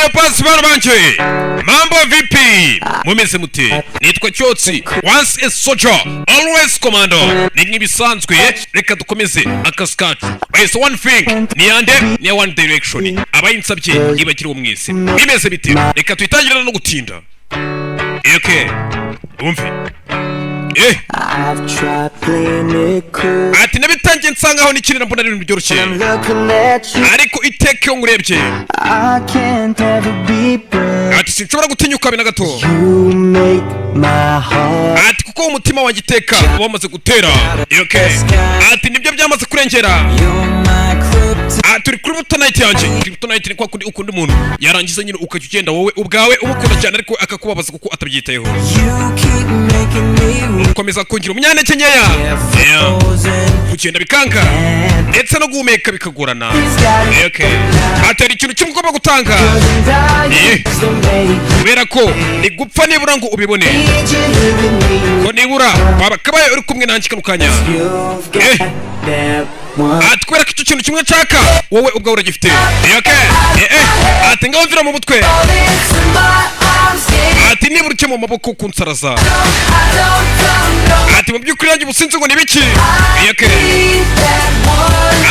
Eyo pasi bana banje mambo vipi mumeze mute nitwa Cyotsi once a soldier always commando ni nk'ibisanzwe reka dukomeze akazi kacu base one thing ni yande ni one direction abayinsabye ibakire umwese bimeze bite reka tuyitangirana no gutinda okay umve ati nabitangiye nsangaho n'ikinira mbona ari ibintu byoroshye ariko iteke yo ngurebye ati sinshobora gutinyuka bina gato ati kuko umutima wanjye iteka wamaze gutera okay ati nibyo byamaze kurengera turi kuri Kryptonite yanjye. Kryptonite ni kwa kundi ukunda umuntu yarangiza nyine ukajya ugenda wowe ubwawe umukunda cyane ariko akakubabaza kuko atabyitayeho ukomeza kungira umunyantege nkeya kugenda bikanga ndetse no guhumeka bikagorana okay atari ikintu kimwe ugomba gutanga kubera ko ni gupfa nibura ngo ubibone ko nibura wabakabaye uri kumwe nanjye kano kanya atwereka icyo kintu kimwe nshaka wowe ubwawe uragifite okay ati ngaho mvira mu mutwe ati nibura uke mu maboko kunsaraza ati mu by'ukuri nanjye ubusinzi ngo ni biki okay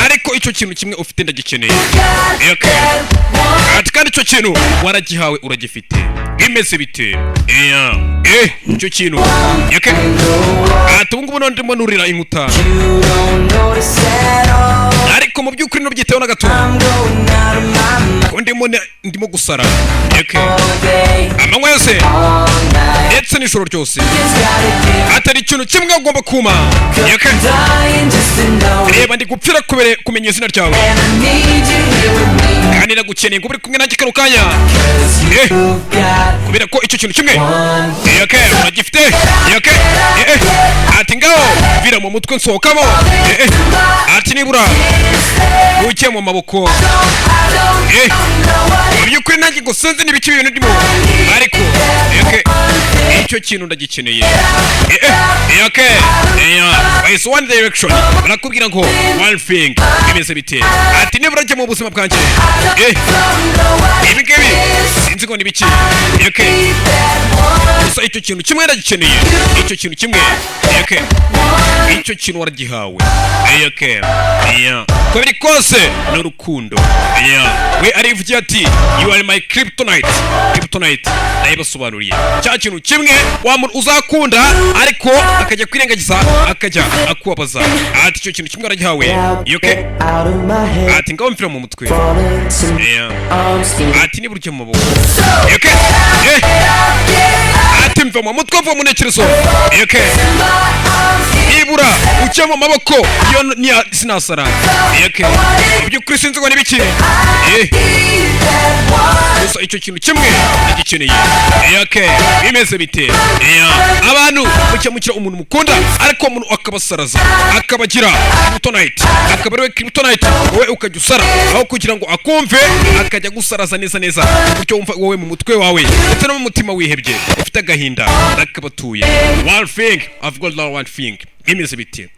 ariko icyo kintu kimwe ufite ndagikeneye okay ati kandi icyo kintu waragihawe uragifite bimeze bite icyo kintu okay ati ubu ngubu none ndimo nurira inkuta ariko mu by'ukuri n'ubyiteho na gato ndimo gusara okay amanywa yose ndetse n'ijoro ryose atari ikintu kimwe ugomba kuma okay reba ndi gupfira kumenya izina ryawe kandi nagukeneye ngo uri kumwe nanjye kano kanya kubera ko icyo kintu kimwe okay uragifite okay ati ngaho vira mu mutwe nsohokamo ati nibura uke mu maboko by'ukuri nanjye ngo sinzi n'ibiki bintu ndimo ariko okay icyo kintu ndagikeneye okay it's one direction barakubwira ngo one thing bimeze bite ati nibura njye mu buzima bwanjye ibi ngibi sinzi ngo n'ibiki okay gusa icyo kintu kimwe ndagikeneye icyo kintu kimwe okay icyo kintu waragihawe okay ko biri kose n'urukundo we arivugira ati you are my kryptonite nayibasobanuriye cya kintu kimwe uzakunda ariko akajya kwirengagiza akajya akubabaza ati icyo kintu kimwe waragihawe okay ati ngaho mfira mu mutwe ati nibura uke mu maboko okay ati mva mu mutwe mva mu ntekerezo okay nibura uke mu maboko iyo ni sinasara okay by'ukuri sinzi ngo n'ibiki gusa icyo kintu kimwe ndagikeneye okay bimeze bite abantu mukemukira umuntu mukunda ariko umuntu akabasaraza akabagira Kryptonite akaba ariwe Kryptonite wowe ukajya usara aho kugira ngo akumve akajya gusaraza neza bityo wumva wowe mu mutwe wawe ndetse no mu mutima wihebye ufite agahinda akabatuye one thing I've got one thing bimeze bite